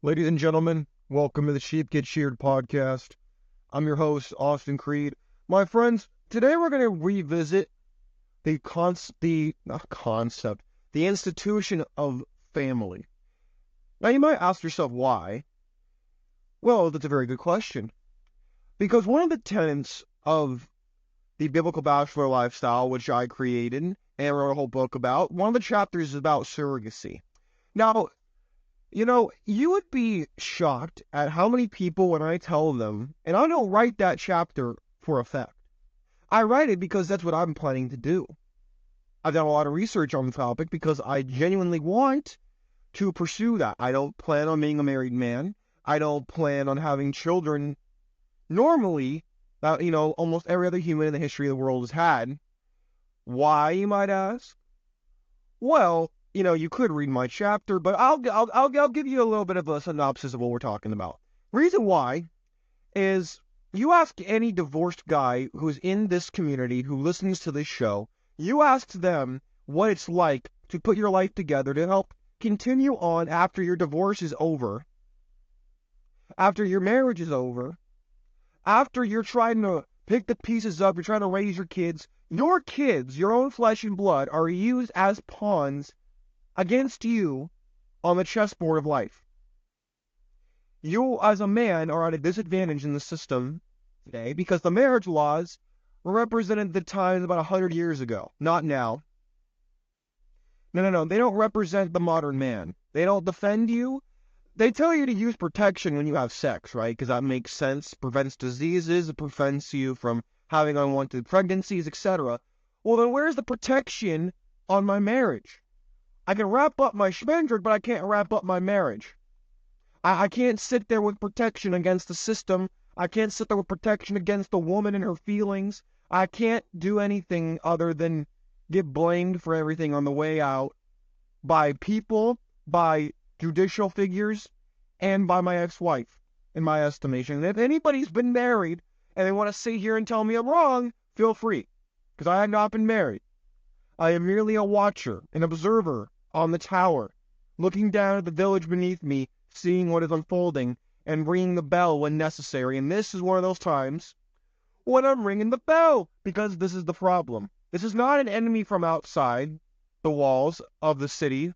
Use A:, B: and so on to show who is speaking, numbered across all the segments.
A: Ladies and gentlemen, welcome to the Sheep Get Sheared Podcast. I'm your host, Austin Creed. My friends, today we're going to revisit the institution of family. Now you might ask yourself why. Well, that's a very good question. Because one of the tenets of the biblical bachelor lifestyle, which I created and wrote a whole book about, one of the chapters is about surrogacy. Now, you would be shocked at how many people, when I tell them, and I don't write that chapter for effect. I write it because that's what I'm planning to do. I've done a lot of research on the topic because I genuinely want to pursue that. I don't plan on being a married man. I don't plan on having children normally that, almost every other human in the history of the world has had. Why, you might ask? Well, you could read my chapter, but I'll give you a little bit of a synopsis of what we're talking about. Reason why is you ask any divorced guy who's in this community who listens to this show, you ask them what it's like to put your life together to help continue on after your divorce is over, after your marriage is over, after you're trying to pick the pieces up, you're trying to raise your kids, your own flesh and blood, are used as pawns against you on the chessboard of life. You, as a man, are at a disadvantage in the system today because the marriage laws were represented the times about 100 years ago, not now. No, they don't represent the modern man. They don't defend you. They tell you to use protection when you have sex, right? Because that makes sense, prevents diseases, it prevents you from having unwanted pregnancies, etc. Well, then where's the protection on my marriage? I can wrap up my schmendrick, but I can't wrap up my marriage. I can't sit there with protection against the system. I can't sit there with protection against the woman and her feelings. I can't do anything other than get blamed for everything on the way out by people, by judicial figures, and by my ex-wife, in my estimation. And if anybody's been married and they want to sit here and tell me I'm wrong, feel free, because I have not been married. I am merely a watcher, an observer on the tower, looking down at the village beneath me, seeing what is unfolding, and ringing the bell when necessary. And this is one of those times when I'm ringing the bell, because this is the problem. This is not an enemy from outside the walls of the city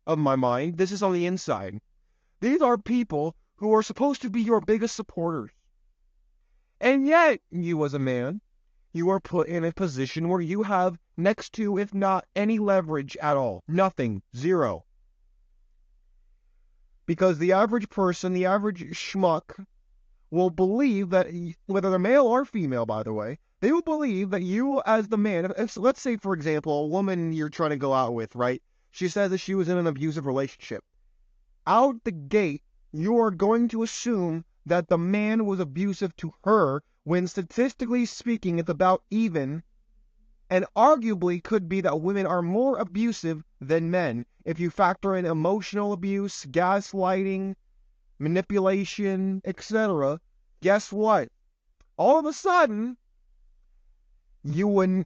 A: of my mind. This is on the inside. These are people who are supposed to be your biggest supporters. And yet, you as a man, you are put in a position where you have next to, if not any leverage at all. Nothing. Zero. Because the average person, the average schmuck, will believe that, whether they're male or female, by the way, they will believe that you as the man, let's say, for example, a woman you're trying to go out with, right? She says that she was in an abusive relationship. Out the gate, you are going to assume that the man was abusive to her, when statistically speaking, it's about even, and arguably could be that women are more abusive than men. If you factor in emotional abuse, gaslighting, manipulation, etc., guess what? All of a sudden, you would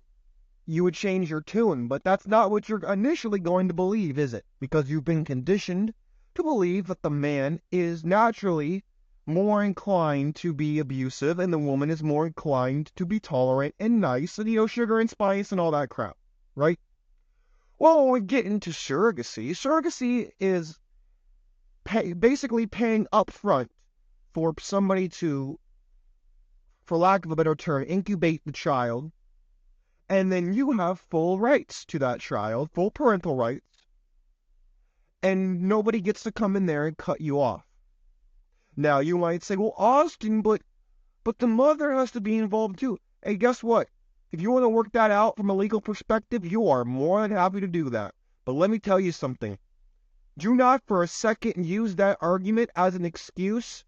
A: change your tune, but that's not what you're initially going to believe, is it? Because you've been conditioned to believe that the man is naturally more inclined to be abusive and the woman is more inclined to be tolerant and nice and, sugar and spice and all that crap, right? Well, when we get into surrogacy is basically paying upfront for somebody to, for lack of a better term, incubate the child, and then you have full rights to that child, full parental rights, and nobody gets to come in there and cut you off. Now, you might say, well, Austin, but the mother has to be involved too. Hey, guess what? If you want to work that out from a legal perspective, you are more than happy to do that. But let me tell you something. Do not for a second use that argument as an excuse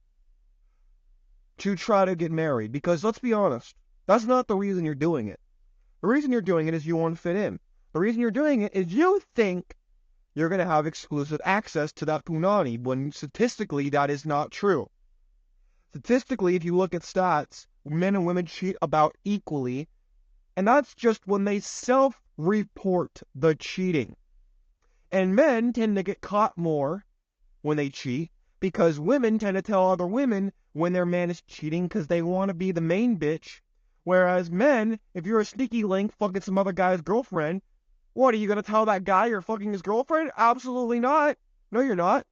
A: to try to get married. Because let's be honest, that's not the reason you're doing it. The reason you're doing it is you want to fit in. The reason you're doing it is you think you're going to have exclusive access to that punani, when statistically that is not true. Statistically, if you look at stats, men and women cheat about equally, and that's just when they self-report the cheating. And men tend to get caught more when they cheat Because women tend to tell other women when their man is cheating because they want to be the main bitch. Whereas men, if you're a sneaky link fucking some other guy's girlfriend, what, are you going to tell that guy you're fucking his girlfriend? Absolutely not. No, you're not.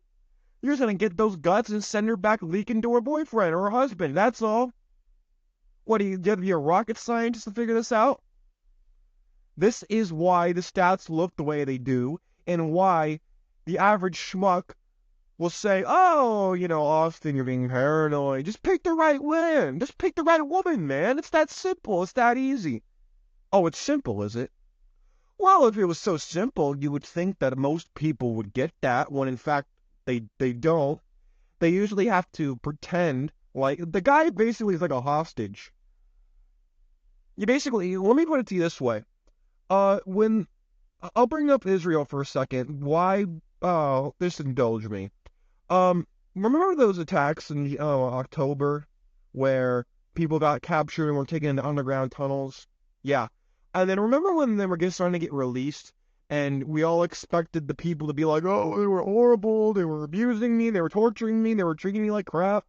A: You're just going to get those guts and send her back leaking to her boyfriend or her husband. That's all. What, do you have to be a rocket scientist to figure this out? This is why the stats look the way they do, and why the average schmuck will say, oh, Austin, you're being paranoid. Just pick the right woman. Just pick the right woman, man. It's that simple. It's that easy. Oh, it's simple, is it? Well, if it was so simple, you would think that most people would get that, when in fact they don't. They usually have to pretend like the guy basically is like a hostage. You basically, let me put it to you this way. When I'll bring up Israel for a second. Why? Just indulge me. Remember those attacks in October where people got captured and were taken into underground tunnels? Yeah. And then remember when they were starting to get released, and we all expected the people to be like, oh, they were horrible, they were abusing me, they were torturing me, they were treating me like crap.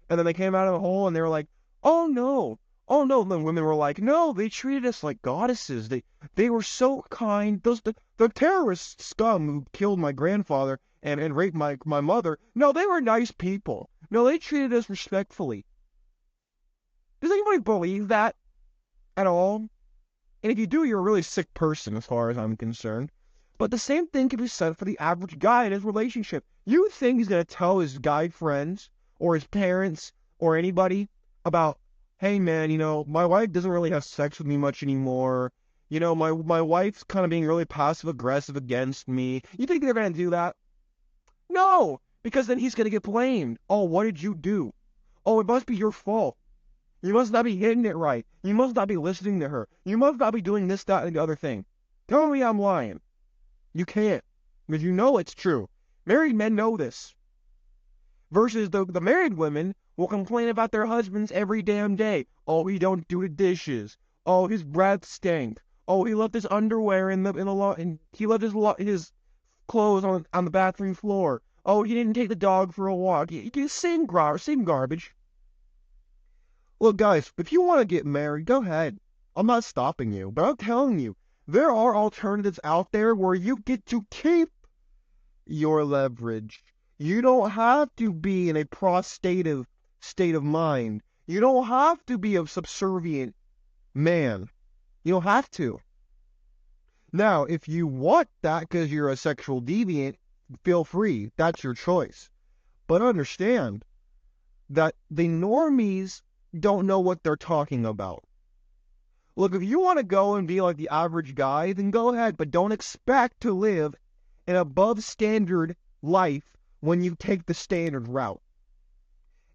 A: And then they came out of the hole and they were like, oh no. Oh no, and the women were like, no, they treated us like goddesses. They were so kind. The terrorist scum who killed my grandfather and raped my mother, no, they were nice people. No, they treated us respectfully. Does anybody believe that at all? And if you do, you're a really sick person as far as I'm concerned. But the same thing can be said for the average guy in his relationship. You think he's going to tell his guy friends or his parents or anybody about, hey man, my wife doesn't really have sex with me much anymore. My wife's kind of being really passive-aggressive against me. You think they're going to do that? No, because then he's going to get blamed. Oh, what did you do? Oh, it must be your fault. You must not be hitting it right. You must not be listening to her. You must not be doing this, that, and the other thing. Tell me I'm lying. You can't, because you know it's true. Married men know this. Versus the married women will complain about their husbands every damn day. Oh, he don't do the dishes. Oh, his breath stank. Oh, he left his underwear in the and he left his clothes on the bathroom floor. Oh, he didn't take the dog for a walk. Same garbage. Look, guys, if you want to get married, go ahead. I'm not stopping you, but I'm telling you, there are alternatives out there where you get to keep your leverage. You don't have to be in a prostrative state of mind. You don't have to be a subservient man. You don't have to. Now, if you want that because you're a sexual deviant, feel free. That's your choice. But understand that the normies don't know what they're talking about. Look, if you want to go and be like the average guy, then go ahead, but don't expect to live an above standard life when you take the standard route.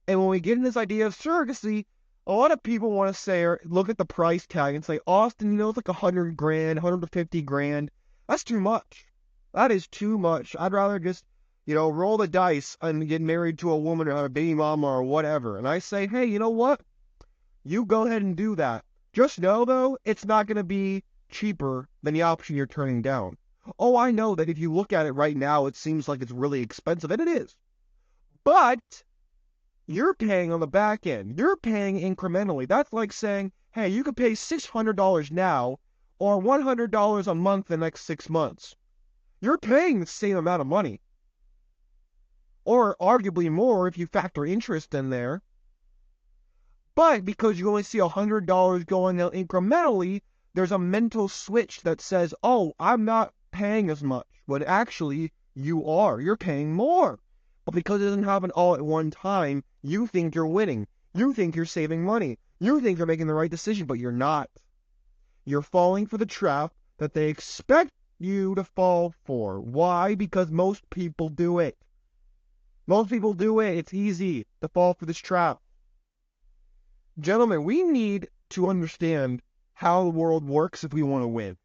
A: And when we get in this idea of surrogacy, a lot of people want to say, or look at the price tag and say, Austin, it's like $100,000, $150,000. That's too much. That is too much. I'd rather just, roll the dice and get married to a woman or have a baby mama or whatever. And I say, hey, you know what? You go ahead and do that. Just know, though, it's not going to be cheaper than the option you're turning down. Oh, I know that if you look at it right now, it seems like it's really expensive, and it is. But you're paying on the back end. You're paying incrementally. That's like saying, hey, you could pay $600 now or $100 a month the next 6 months. You're paying the same amount of money. Or arguably more if you factor interest in there. But because you only see $100 going out incrementally, there's a mental switch that says, oh, I'm not paying as much. When actually, you are. You're paying more. But because it doesn't happen all at one time, you think you're winning. You think you're saving money. You think you're making the right decision, but you're not. You're falling for the trap that they expect you to fall for. Why? Because most people do it. Most people do it. It's easy to fall for this trap. Gentlemen, we need to understand how the world works if we want to win.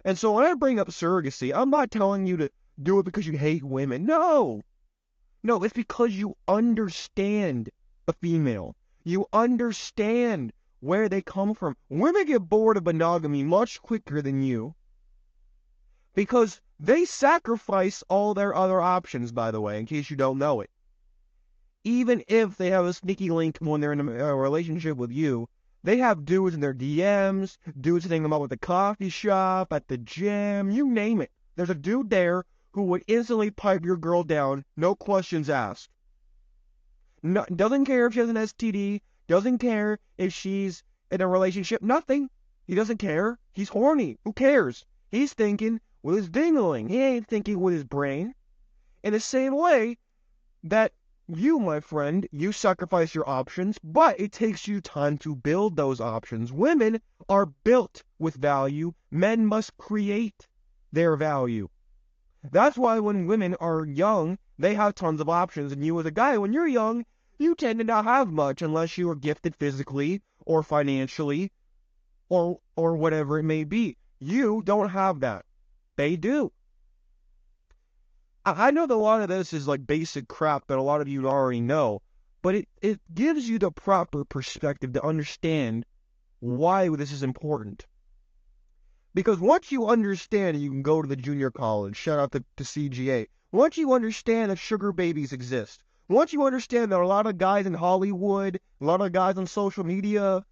A: And so when I bring up surrogacy, I'm not telling you to do it because you hate women. No, it's because you understand a female. You understand where they come from. Women get bored of monogamy much quicker than you because they sacrifice all their other options, by the way, in case you don't know it. even if they have a sneaky link when they're in a relationship with you, they have dudes in their DMs, dudes hitting them up at the coffee shop, at the gym, you name it. There's a dude there who would instantly pipe your girl down, no questions asked. No, doesn't care if she has an STD, doesn't care if she's in a relationship, nothing. He doesn't care. He's horny. Who cares? He's thinking with his dingling. He ain't thinking with his brain. In the same way that you, my friend, you sacrifice your options, but it takes you time to build those options. Women are built with value. Men must create their value. That's why when women are young, they have tons of options. And you as a guy, when you're young, you tend to not have much unless you are gifted physically or financially or whatever it may be. You don't have that. They do. I know that a lot of this is like basic crap that a lot of you already know, but it gives you the proper perspective to understand why this is important. Because once you understand, you can go to the junior college, shout out to CGA. Once you understand that sugar babies exist, once you understand that a lot of guys in Hollywood, a lot of guys on social media,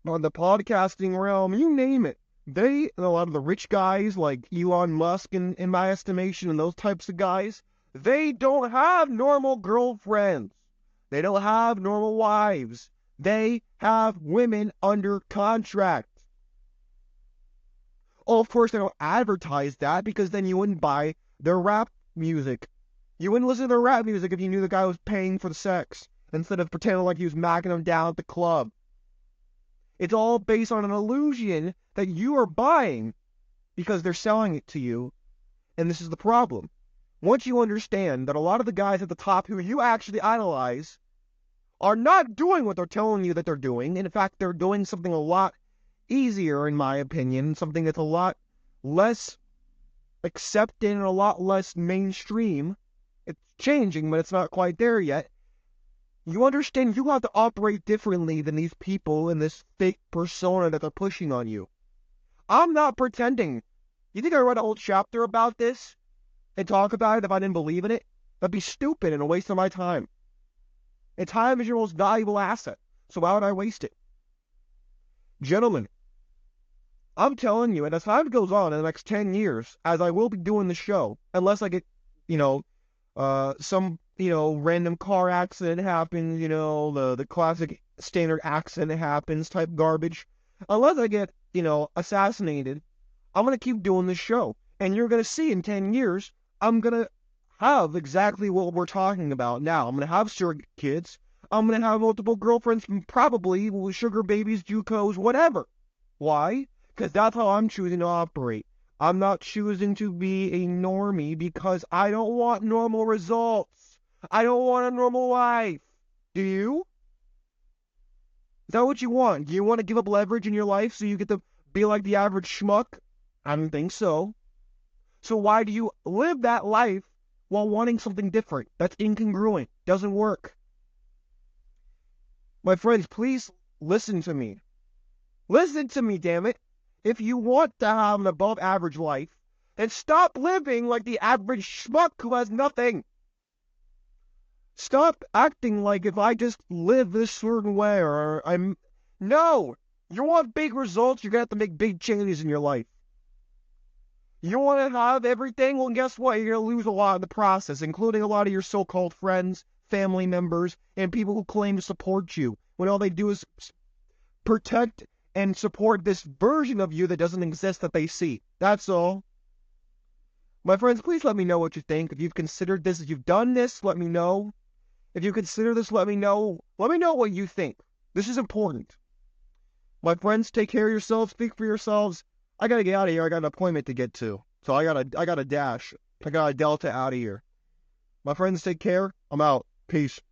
A: on the podcasting realm, you name it, a lot of the rich guys like Elon Musk in my estimation and those types of guys, they don't have normal girlfriends. They don't have normal wives. They have women under contract. Oh, of course, they don't advertise that because then you wouldn't buy their rap music. You wouldn't listen to their rap music if you knew the guy was paying for the sex instead of pretending like he was macking them down at the club. It's all based on an illusion that you are buying because they're selling it to you, and this is the problem. Once you understand that a lot of the guys at the top who you actually idolize are not doing what they're telling you that they're doing, in fact, they're doing something a lot easier, in my opinion, something that's a lot less accepted and a lot less mainstream. It's changing, but it's not quite there yet. You understand you have to operate differently than these people in this fake persona that they're pushing on you. I'm not pretending. You think I write a whole chapter about this and talk about it if I didn't believe in it? That'd be stupid and a waste of my time. And time is your most valuable asset, so why would I waste it? Gentlemen, I'm telling you, and as time goes on in the next 10 years, as I will be doing the show, unless I get, some random car accident happens, the classic standard accident happens type garbage. Unless I get, assassinated, I'm going to keep doing this show. And you're going to see in 10 years, I'm going to have exactly what we're talking about now. I'm going to have surrogate kids. I'm going to have multiple girlfriends, probably with sugar babies, JUCOs, whatever. Why? Because that's how I'm choosing to operate. I'm not choosing to be a normie because I don't want normal results. I don't want a normal life. Do you? Is that what you want? Do you want to give up leverage in your life so you get to be like the average schmuck? I don't think so. So why do you live that life while wanting something different? That's incongruent. Doesn't work. My friends, please listen to me. Listen to me, damn it. If you want to have an above average life, then stop living like the average schmuck who has nothing. Stop acting like if I just live this certain way or I'm... No! You want big results, you're going to have to make big changes in your life. You want to have everything? Well, guess what? You're going to lose a lot in the process, including a lot of your so-called friends, family members, and people who claim to support you, when all they do is protect and support this version of you that doesn't exist that they see. That's all. My friends, please let me know what you think. If you've considered this, if you've done this, let me know. If you consider this, let me know. Let me know what you think. This is important. My friends, take care of yourselves. Speak for yourselves. I gotta get out of here. I got an appointment to get to. So I gotta dash. I gotta delta out of here. My friends, take care. I'm out. Peace.